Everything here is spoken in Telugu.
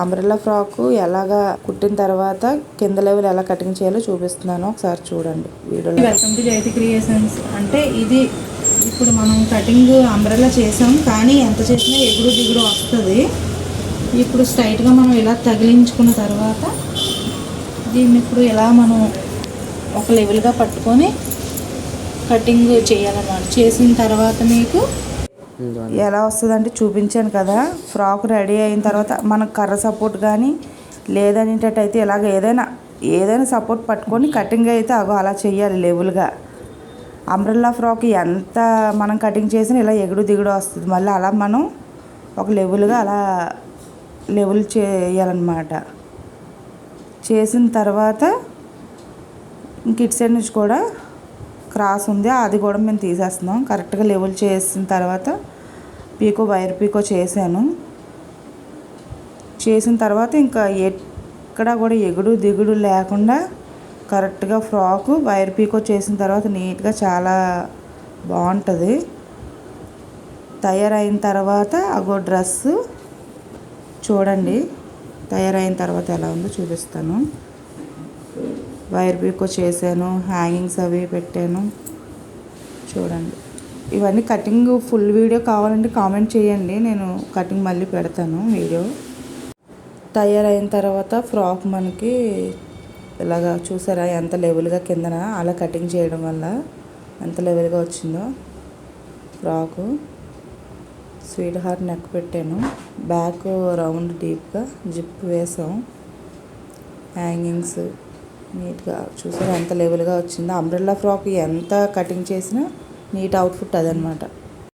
అంబ్రెల్లా ఫ్రాక్ ఎలాగా కుట్టిన తర్వాత కింద లెవెల్ ఎలా కటింగ్ చేయాలో చూపిస్తున్నాను, ఒకసారి చూడండి వీడియోలో. Welcome to Jayathi creations. అంటే ఇది ఇప్పుడు మనం కటింగ్ అంబ్రెల్లా చేసాం, కానీ ఎంత చేసినా ఎగుడు దిగుడు వస్తుంది. ఇప్పుడు స్ట్రైట్గా మనం ఇలా తగిలించుకున్న తర్వాత దీన్ని ఇప్పుడు ఎలా మనం ఒక లెవెల్గా పట్టుకొని కటింగ్ చేయాలన్నమాట. చేసిన తర్వాత మీకు ఎలా వస్తుందంటే చూపించాను కదా. ఫ్రాక్ రెడీ అయిన తర్వాత మనకు కర్ర సపోర్ట్ కానీ లేదనేటట్టయితే ఇలాగ ఏదైనా సపోర్ట్ పట్టుకొని కటింగ్ అయితే అలా చేయాలి లెవెల్గా. అంబ్రెల్లా ఫ్రాక్ ఎంత మనం కటింగ్ చేసినా ఇలా ఎగుడు దిగుడు వస్తుంది. మళ్ళీ అలా మనం ఒక లెవెల్గా అలా లెవెల్ చేయాలన్నమాట. చేసిన తర్వాత ఇంక ఇటు సైడ్ నుంచి కూడా క్రాస్ ఉంది, అది కూడా మేము తీసేస్తున్నాం. కరెక్ట్గా లెవెల్ చేసిన తర్వాత వైర్ పీకో చేసిన తర్వాత ఇంకా ఎక్కడ కూడా ఎగుడు దిగుడు లేకుండా కరెక్ట్గా ఫ్రాకు వైర్ పీకో చేసిన తర్వాత నీట్గా చాలా బాగుంటుంది. తయారైన తర్వాత డ్రెస్సు చూడండి, తయారైన తర్వాత ఎలా ఉందో చూపిస్తాను. వైర్ పీకో చేశాను, హ్యాంగింగ్స్ అవి పెట్టాను చూడండి. ఇవన్నీ కటింగ్ ఫుల్ వీడియో కావాలంటే కామెంట్ చేయండి, నేను కటింగ్ మళ్ళీ పెడతాను వీడియో. తయారైన తర్వాత ఫ్రాక్ మనకి ఇలాగా చూసారా ఎంత లెవెల్గా కిందన అలా కటింగ్ చేయడం వల్ల ఎంత లెవెల్గా వచ్చిందో ఫ్రాకు. స్వీట్ హార్ట్ నెక్ పెట్టాను, బ్యాక్ రౌండ్ డీప్గా జిప్ వేసాం, హ్యాంగింగ్స్ నీట్గా చూసారా ఎంత లెవెల్గా వచ్చిందో. అంబ్రెల్లా ఫ్రాక్ ఎంత కటింగ్ చేసినా నీట్ అవుట్ఫిట్ అదనమాట.